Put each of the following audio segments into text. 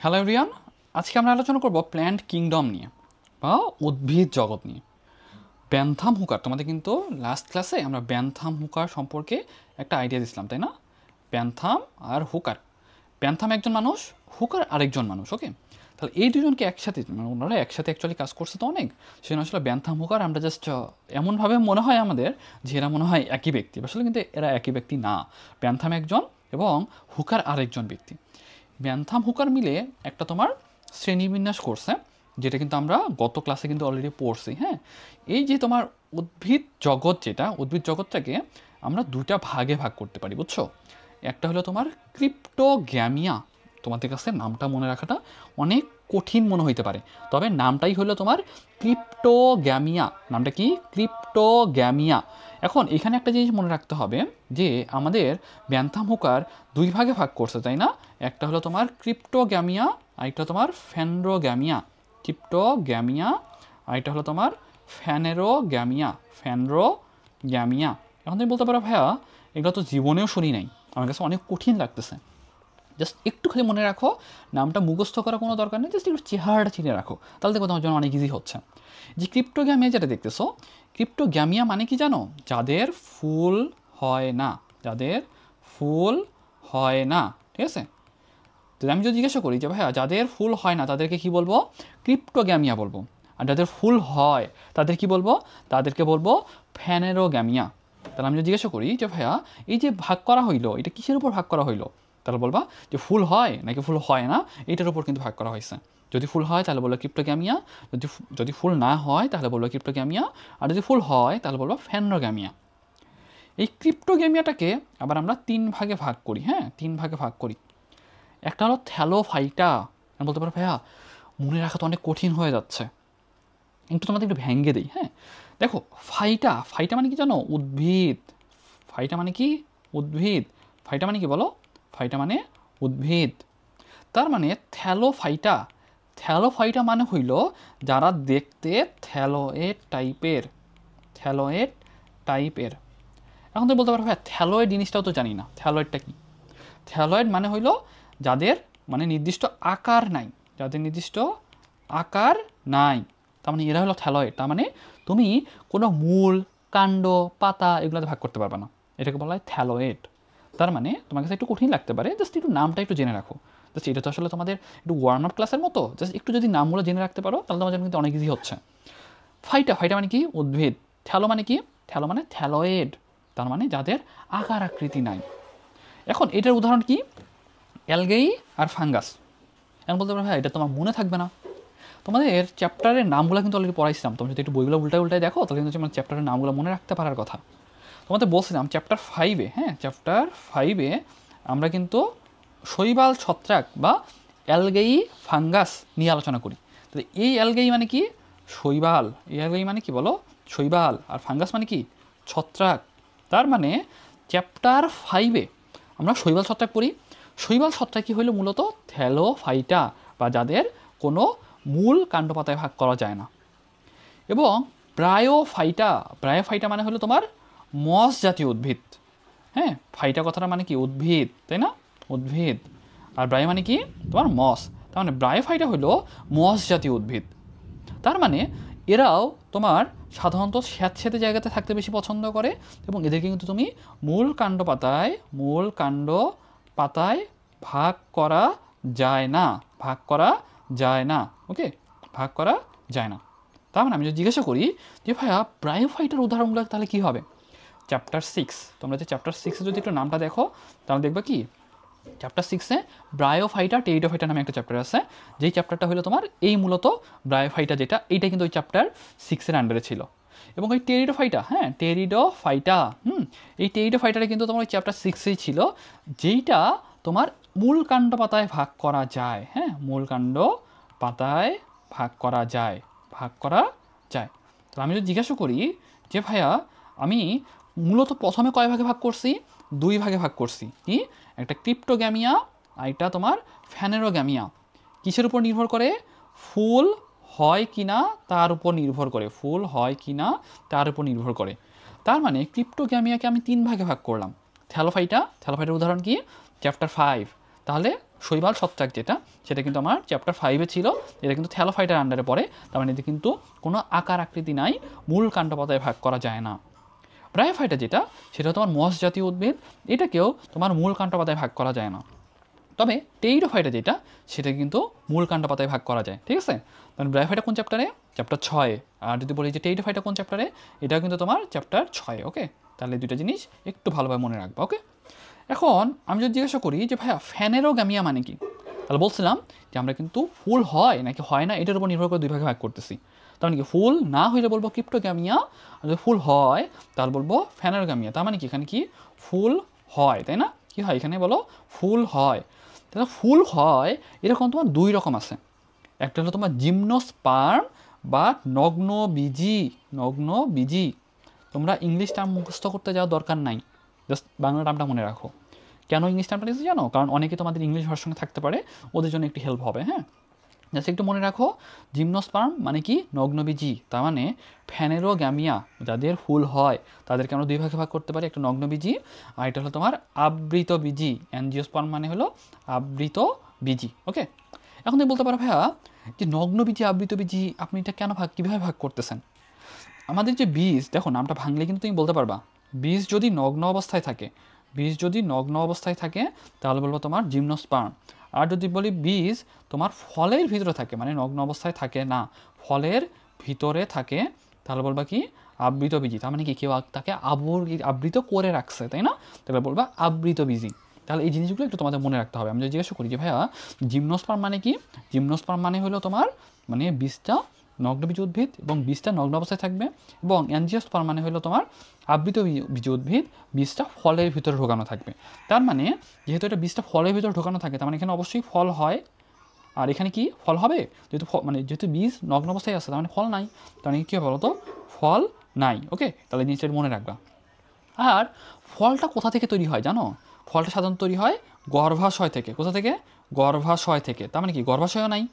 Hello everyone, আজকে আমরা আলোচনা করব প্ল্যান্ট কিংডম নিয়ে বা উদ্ভিদ জগৎ নিয়ে। বেনথাম হুকার, তোমাদের কিন্তু লাস্ট ক্লাসে আমরা বেনথাম হুকার সম্পর্কে একটা আইডিয়া দিছিলাম, তাই না? বেনথাম আর হুকার, বেনথাম একজন মানুষ, হুকার আরেকজন মানুষ। ওকে, তাহলে এই দুজনকে একসাথে, মানে ওনারা একসাথে অ্যাকচুয়ালি কাজ করছে তো অনেক, সেজন্য আসলে বেনথাম হুকার আমরা জাস্ট এমনভাবে মনে হয় আমাদের যে এরা মনে হয় একই ব্যক্তি, আসলে কিন্তু এরা একই ব্যক্তি না। বেনথাম একজন এবং হুকার আরেকজন ব্যক্তি। বেনথাম হুকার মিলে একটা তোমার শ্রেণীবিন্যাস করছে, যেটা কিন্তু আমরা গত ক্লাসে কিন্তু অলরেডি পড়ছি। হ্যাঁ, এই যে তোমার উদ্ভিদ জগৎ, যেটা উদ্ভিদ জগৎটাকে আমরা দুটা ভাগে ভাগ করতে পারি, বুঝছো? একটা হলো তোমার ক্রিপ্টোগ্যামিয়া। তোমাদের কাছে নামটা মনে রাখাটা অনেক কঠিন মনে হইতে পারে, তবে নামটাই হলো তোমার ক্রিপ্টোগ্যামিয়া। নামটা কি? ক্রিপ্টোগ্যামিয়া। এখন এখানে একটা জিনিস মনে রাখতে হবে যে আমাদের বেনথাম হুকার দুই ভাগে ভাগ করছে, তাই না? একটা হলো তোমার ক্রিপ্টোগ্যামিয়া, আরেকটা তোমার ফ্যান্ড্রোগ্যামিয়া। ক্রিপ্টোগ্যামিয়া, আরেকটা হলো তোমার ফ্যানেরোগ্যামিয়া। ফ্যান্ড্রোগ্যামিয়া। এখন তুমি বলতে পারো, ভাইয়া এগুলো তো জীবনেও শুনি নাই, আমার কাছে অনেক কঠিন লাগতেছে। জাস্ট একটু খালি মনে রাখো, নামটা মুখস্থ করার কোনো দরকার নেই, জাস্ট একটু চেহারাটা চিনে রাখো, তাহলে দেখো তোমার জন্য অনেক ইজি হচ্ছে। যে ক্রিপ্টোগ্যামিয়া যেটা দেখতেছো, ক্রিপ্টোগ্যামিয়া মানে কি জানো? যাদের ফুল হয় না, যাদের ফুল হয় না, ঠিক আছে? তো আমি যদি জিজ্ঞাসা করি যে ভাইয়া যাদের ফুল হয় না তাদেরকে কি বলবো? ক্রিপ্টোগ্যামিয়া বলবো। আর যাদের ফুল হয় তাদের কি বলবো? তাদেরকে বলবো ফ্যানেরোগ্যামিয়া। তাহলে আমি যদি জিজ্ঞাসা করি যে ভাইয়া এই যে ভাগ করা হইলো, এটা কিসের উপর ভাগ করা হইলো, তাহলে বলবা যে ফুল হয় নাকি ফুল হয় না, এটার উপর কিন্তু ভাগ করা হয়েছে। যদি ফুল হয় তাহলে বললো ক্রিপ্টোগ্যামিয়া, যদি যদি ফুল না হয় তাহলে বললো ক্রিপ্টোগ্যামিয়া, আর যদি ফুল হয় তাহলে বলবো ফ্যানোগ্যামিয়া। এই ক্রিপ্টোগ্যামিয়াটাকে আবার আমরা তিন ভাগে ভাগ করি। হ্যাঁ, তিন ভাগে ভাগ করি। একটা হলো থ্যালোফাইটা। আমি বলতে পারো ভাইয়া মনে রাখা তো অনেক কঠিন হয়ে যাচ্ছে, একটু তোমাদের একটু ভেঙ্গে দিই। হ্যাঁ, দেখো, ফাইটা, ফাইটা মানে কি জানো? উদ্ভিদ। ফাইটা মানে কি? উদ্ভিদ। ফাইটা মানে কি বলো? ফাইটা মানে উদ্ভিদ। তার মানে থ্যালোফাইটা, থ্যালোফাইটা মানে হইল যারা দেখতে থ্যালোয়েড টাইপের, থ্যালোয়েড টাইপের। এখন তুমি বলতে পারো ভাই থ্যালোয়েড জিনিসটাও তো জানি না, থ্যালোয়েডটা কি? থ্যালোয়েড মানে হইল যাদের মানে নির্দিষ্ট আকার নাই, যাদের নির্দিষ্ট আকার নাই, তার মানে এরা হলো থ্যালয়েড। তার মানে তুমি কোনো মূল, কাণ্ড, পাতা এগুলোতে ভাগ করতে পারবে না, এটাকে বলা হয় থ্যালয়েড। তার মানে তোমার কাছে একটু কঠিন লাগতে পারে, জাস্ট একটু নামটা একটু জেনে রাখো। জাস্ট এটা তো আসলে তোমাদের একটু ওয়ার্ম আপ ক্লাসের মতো, জাস্ট একটু যদি নামগুলো জেনে রাখতে পারো তাহলে তোমার জন্য কিন্তু অনেক ইজি হচ্ছে। ফাইটা, ফাইটা মানে কি? উদ্ভিদ। থ্যালো মানে কি? থ্যালো মানে থ্যালয়েড, তার মানে যাদের আকার আকৃতি নাই। এখন এটার উদাহরণ কি? অ্যালগেই আর ফাঙ্গাস। এখন বলতে পারো ভাই এটা তোমার মনে থাকবে না, তোমাদের চ্যাপ্টারের নামগুলো কিন্তু অলরেডি পড়াইছিলাম। তুমি যদি একটু বইগুলো উল্টায় উল্টায় দেখো তাহলে কিন্তু তোমার চ্যাপ্টারের নামগুলো মনে রাখতে পারার কথা। তোমাদের বলছিলাম চ্যাপ্টার 5-এ, হ্যাঁ চ্যাপ্টার 5-এ আমরা কিন্তু শৈবাল ছত্রাক বা অ্যালগেই ফাঙ্গাস নিয়ে আলোচনা করি। তাহলে এই অ্যালগেই মানে কি? শৈবাল। এই অ্যালগেই মানে কি বলো? শৈবাল। আর ফাঙ্গাস মানে কি? ছত্রাক। তার মানে চ্যাপ্টার 5-এ আমরা শৈবাল ছত্রাক পড়ি। শৈবাল ছত্রাক কি হইল? মূলত থ্যালোফাইটা, বা যাদের কোনো মূল কাণ্ডপাতায় ভাগ করা যায় না। এবং ব্রায়োফাইটা, ব্রায়োফাইটা মানে হলো তোমার মস জাতীয় উদ্ভিদ। হ্যাঁ, ফাইটা কথাটা মানে কি? উদ্ভিদ, তাই না? উদ্ভিদ। আর ব্রায় মানে কি? তোমার মস। তার মানে ব্রায়োফাইটা হলো মস জাতীয় উদ্ভিদ। তার মানে এরাও তোমার সাধারণত স্যাঁতস্যাঁতে জায়গাতে থাকতে বেশি পছন্দ করে, এবং এদেরকে কিন্তু তুমি মূল কাণ্ড পাতায়, মূল কাণ্ড পাতায় ভাগ করা যায় না, ভাগ করা যায় না। ওকে, ভাগ করা যায় না। তার মানে আমি যদি জিজ্ঞাসা করি যে ভাইয়া ব্রায়োফাইটার উদাহরণগুলো তাহলে কী হবে? চ্যাপ্টার 6, তোমরা যে চ্যাপ্টার 6-এ যদি একটু নামটা দেখো তাহলে দেখবে কি চ্যাপ্টার 6-এ ব্রায়োফাইটা টেরিডোফাইটা নামে একটা চ্যাপ্টার আছে, যেই চ্যাপ্টারটা হলো তোমার এই মূলত ব্রায়োফাইটা, যেটা এইটা কিন্তু ওই চ্যাপ্টার 6-এর আন্ডারে ছিল। এবং ওই টেরিডোফাইটা, হ্যাঁ টেরিডোফাইটা, এই টেরিডোফাইটাটা কিন্তু তোমার ওই চ্যাপ্টার 6-এই ছিল, যেইটা তোমার মূল কাণ্ড পাতায় ভাগ করা যায়। হ্যাঁ, মূল কাণ্ড পাতায় ভাগ করা যায়, ভাগ করা যায়। তো আমি যদি জিজ্ঞাসা করি যে ভাইয়া আমি মূলত প্রথমে কয় ভাগে ভাগ করছি? 2 ভাগে ভাগ করছি। কি? একটা ক্রিপ্টোগ্যামিয়া আর একটা তোমার ফ্যানেরোগ্যামিয়া। কিসের উপর নির্ভর করে? ফুল হয় কিনা তার উপর নির্ভর করে, ফুল হয় কিনা তার উপর নির্ভর করে। তার মানে ক্রিপ্টোগ্যামিয়াকে আমি 3 ভাগে ভাগ করলাম। থ্যালোফাইটা, থ্যালোফাইটার উদাহরণ কি? চ্যাপ্টার 5। তাহলে শৈবাল ছত্রাক যেটা, সেটা কিন্তু আমার চ্যাপ্টার 5-এ ছিল, এটা কিন্তু থ্যালোফাইটার আন্ডারে পড়ে। তার মানে এতে কিন্তু কোনো আকার আকৃতি নাই, মূল কাণ্ড পাতায় ভাগ করা যায় না। ব্রায়োফাইটা যেটা, সেটা তোমার মস জাতীয় উদ্ভিদ, এটাকেও তোমার মূল কাণ্ড পাতায় ভাগ করা যায় না। তবে টেইডোফাইটা যেটা, সেটা কিন্তু মূল কাণ্ড পাতায় ভাগ করা যায়, ঠিক আছে। কারণ ব্রায়োফাইটা কোন চ্যাপ্টারে? চ্যাপ্টার 6-এ। আর যদি বলি যে টেইডোফাইটা কোন চ্যাপ্টারে, এটাও কিন্তু তোমার চ্যাপ্টার 6-এ। ওকে, তাহলে দুটো জিনিস একটু ভালোভাবে মনে রাখবা। ওকে, এখন আমি যদি জিজ্ঞাসা করি যে ভাইয়া ফ্যানেরোগ্যামিয়া মানে কি, তাহলে বলছিলাম যে আমরা কিন্তু ফুল হয় নাকি হয় না এটার উপর নির্ভর করে দুই ভাগে ভাগ করতেছি। তার মানে কি, ফুল না হইলে বলবো ক্রিপ্টোগ্যামিয়া, আর যদি ফুল হয় তাহলে বলবো ফ্যানেরোগ্যামিয়া। তার মানে কি, এখানে কি ফুল হয়, তাই না? কি হয় এখানে বলো? ফুল হয়। তাহলে ফুল হয় এরকম তোমার দুই রকম আছে। একটা হলো তোমার জিমনোস্পার্ম বা নগ্নবীজি। নগ্নবীজি, তোমরা ইংলিশ টার্ম মুখস্থ করতে যাওয়ার দরকার নাই, জাস্ট বাংলা টার্মটা মনে রাখো। কেন ইংলিশ টার্মটা নিয়েছি জানো? কারণ অনেকে তোমাদের ইংলিশ ভার্সনে থাকতে পারে, ওদের জন্য একটু হেল্প হবে। হ্যাঁ, জাস্ট একটু মনে রাখো, জিমনোস্পার্ম মানে কি নগ্নবীজি, তার মানে ফ্যানেরোগ্যামিয়া, যাদের ফুল হয় তাদেরকে আমরা দুই ভাগে ভাগ করতে পারি, একটা নগ্নবীজি আর এটা হলো তোমার আবৃত বীজি। অ্যানজিওস্পার্ম মানে হলো আবৃত বীজি। ওকে, এখন তুমি বলতে পারো ভাইয়া যে নগ্নবীজি আবৃত বীজি আপনি এটা কেন কীভাবে ভাগ করতেছেন? আমাদের যে বীজ, দেখো নামটা ভাঙলে কিন্তু তুমি বলতে পারবা, বীজ যদি নগ্ন অবস্থায় থাকে, বীজ যদি নগ্ন অবস্থায় থাকে তাহলে বলবো তোমার জিমনোস্পার্ম। আর যদি বলি বীজ তোমার ফলের ভিতরে থাকে, মানে নগ্ন অবস্থায় থাকে না, ফলের ভিতরে থাকে, তাহলে বলবা কি আবৃত বীজি। তার মানে কি, কেউ তাকে আবৃত করে রাখছে, তাই না? তাহলে বলবা আবৃত বীজি। তাহলে এই জিনিসগুলো একটু তোমাদের মনে রাখতে হবে। আমি যদি জিজ্ঞাসা করি যে ভাইয়া জিমনোস্পার্ম মানে কি, জিমনোস্পার্ম মানে হলো তোমার মানে বীজটা নগ্নবীজ উদ্ভিদ এবং বীজটা নগ্ন অবস্থায় থাকবে, এবং অ্যানজিওস্পার্ম মানে হলো তোমার আবৃত বীজ উদ্ভিদ, বীজটা ফলের ভিতরে ঢোকানো থাকবে। তার মানে যেহেতু এটা বীজটা ফলের ভিতরে ঢোকানো থাকে, তার মানে এখানে অবশ্যই ফল হয়। আর এখানে কি ফল হবে? যেহেতু মানে যেহেতু বীজ নগ্ন অবস্থায় আছে, তার মানে ফল নাই। তার মানে কী হবে বলো তো? ফল নাই। ওকে, তাহলে জিনিসটা মনে রাখবা। আর ফলটা কোথা থেকে তৈরি হয় জানো? ফলটা সাধারণত তৈরি হয় গর্ভাশয় থেকে। কোথা থেকে? গর্ভাশয় থেকে। তার মানে কি গর্ভাশয়ও নাই,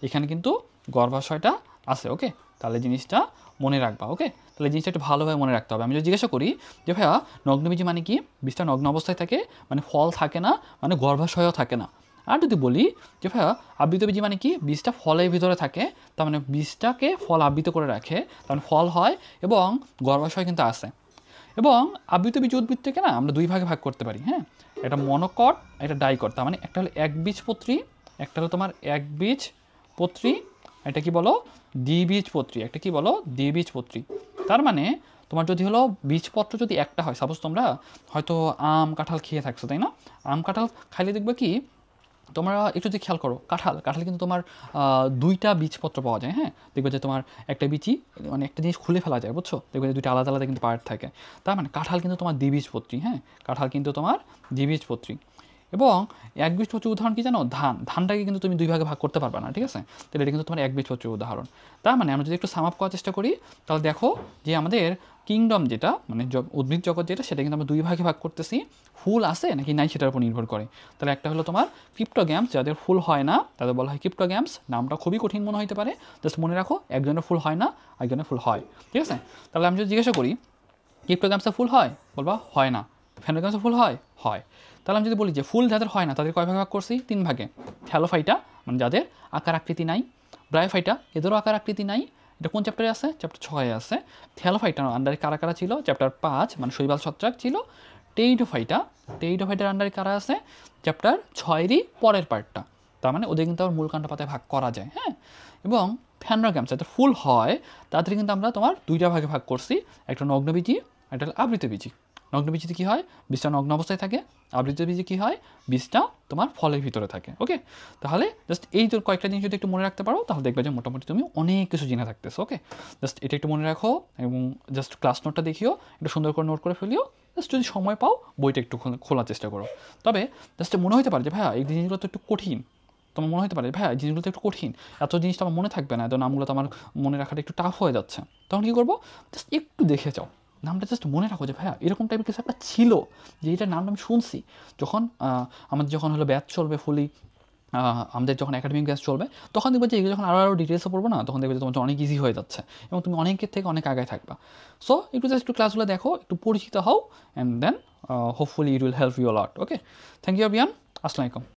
এখানে কিন্তু গর্ভাশয়টা আছে। ওকে, তাহলে জিনিসটা মনে রাখবা। ওকে, তাহলে জিনিসটা একটু ভালোভাবে মনে রাখতে হবে। আমি যদি জিজ্ঞাসা করি যে ভাইয়া নগ্নবীজি মানে কি, বীজটা নগ্ন অবস্থায় থাকে মানে ফল থাকে না, মানে গর্ভাশয়ও থাকে না। আর যদি বলি যে ভাইয়া আবৃত বীজি মানে কি, বীজটা ফলের ভিতরে থাকে, তার মানে বীজটাকে ফল আবৃত করে রাখে, তার মানে ফল হয় এবং গর্ভাশয় কিন্তু আছে। এবং আবৃত বীজ উদ্ভিদ থেকে না আমরা দুই ভাগে ভাগ করতে পারি। হ্যাঁ, এটা মনোকট, এটা ডাইকট। তার মানে একটা হলো একবীজপত্রী, একটা হলো তোমার একবীজপত্রী, এটা কি বলো দ্বিবীজপত্রী, একটা কি বলো দ্বিবীজপত্রী। তার মানে তোমার যদি হলো বীজপত্র যদি একটা হয়, সাপোজ তোমরা হয়তো আম কাঁঠাল খেয়ে থাকছো, তাই না? আম কাঁঠাল খাইলে দেখবে কি, তোমরা একটু যদি খেয়াল করো, কাঁঠাল কিন্তু তোমার দুইটা বীজপত্র পাওয়া যায়। হ্যাঁ, দেখবে যে তোমার একটা বীজই মানে একটা জিনিস খুলে ফেলা যায়, বুঝছো? দেখবে যে দুইটা আলাদা আলাদা কিন্তু পার্ট থাকে। তার মানে কাঁঠাল কিন্তু তোমার দ্বিবীজপত্রী। হ্যাঁ, কাঁঠাল কিন্তু তোমার দ্বিবীজপত্রী। এবং একবীজপত্রী উদাহরণ কি জানো? ধানটাকে কিন্তু তুমি দুই ভাগে ভাগ করতে পারবে না, ঠিক আছে? তাহলে এটা কিন্তু তোমার একবীজপত্রী উদাহরণ। তার মানে আমরা যদি একটু সাম আপ করার চেষ্টা করি, তাহলে দেখো যে আমাদের কিংডম যেটা মানে উদ্ভিদ জগৎ যেটা, সেটা কিন্তু আমরা দুই ভাগে ভাগ করতেছি, ফুল আছে নাকি নাই সেটার উপর নির্ভর করে। তাহলে একটা হলো তোমার ক্রিপ্টোগ্যামস, যাদের ফুল হয় না তাদের বলা হয় ক্রিপ্টোগ্যামস। নামটা খুবই কঠিন মনে হতে পারে, জাস্ট মনে রাখো একজনের ফুল হয় না, একজনের ফুল হয়, ঠিক আছে? তাহলে আমি যদি জিজ্ঞাসা করি ক্রিপ্টোগ্যামসের ফুল হয়, বলবা হয় না। ফ্যানোগ্যামসের ফুল হয়, হয়। তাহলে আমি যদি বলি যে ফুল যাদের হয় না তাদের কয় ভাগে ভাগ করছি? 3 ভাগে। থ্যালোফাইটা মানে যাদের আকার আকৃতি নাই, ব্রায়োফাইটা এদেরও আকার আকৃতি নাই, এটা কোন চ্যাপ্টারে আছে? চ্যাপ্টার 6-এ আছে। থ্যালোফাইটার আন্ডারে কারা কারা ছিল? চ্যাপ্টার 5 মানে শৈবাল ছত্রাক ছিল। টেইডোফাইটার আন্ডারে কারা আছে? চ্যাপ্টার 6-এরই পরের পার্টটা। তার মানে ওদের কিন্তু আবার মূল কাণ্ড পাতায় ভাগ করা যায়। হ্যাঁ, এবং ফ্যানোগ্যামস যাদের ফুল হয় তাদের কিন্তু আমরা তোমার দুইটা ভাগে ভাগ করছি, একটা নগ্নবীজি, একটা হলো আবৃতবীজি। নগ্নবীজিতে কী হয়? বীজটা নগ্ন অবস্থায় থাকে। আবৃতবীজে কী হয়? বীজটা তোমার ফলের ভিতরে থাকে। ওকে, তাহলে জাস্ট এই তো কয়েকটা জিনিস যদি একটু মনে রাখতে পারো, তাহলে দেখবে যে মোটামুটি তুমি অনেক কিছু জেনে থাকতেছো। ওকে, জাস্ট এটা একটু মনে রাখো এবং জাস্ট ক্লাস নোটটা দেখিও, একটু সুন্দর করে নোট করে ফেলিও। জাস্ট যদি সময় পাও বইটা একটু খোলার চেষ্টা করো। তবে জাস্ট মনে হতে পারে যে ভাইয়া এই জিনিসগুলো তো একটু কঠিন, তোমার মনে হতে পারে ভাইয়া এই জিনিসগুলো তো একটু কঠিন, এত জিনিসটা আমার মনে থাকবে না, এত নামগুলো তো আমার মনে রাখাটা একটু টাফ হয়ে যাচ্ছে। তখন কী করবো? জাস্ট একটু দেখে যাও, নামটা জাস্ট মনে রাখো যে ভাইয়া এরকম টাইপের কিছু একটা ছিল, যে এটার নামটা আমি শুনছি। যখন আমাদের যখন হলো ব্যাচ চলবে ফুলি, আমাদের যখন একাডেমিক ব্যাচ চলবে, তখন দেখবে যে এগুলো যখন আরও ডিটেলসে পড়বো না, তখন দেখবে যে তোমার অনেক ইজি হয়ে যাচ্ছে এবং তুমি অনেকের থেকে অনেক আগায় থাকবা। সো একটু জাস্ট একটু ক্লাসগুলো দেখো, একটু পরিচিত হও, and then hopefully it will help you lot. Okay, thank you everyone, আসসালামু আলাইকুম।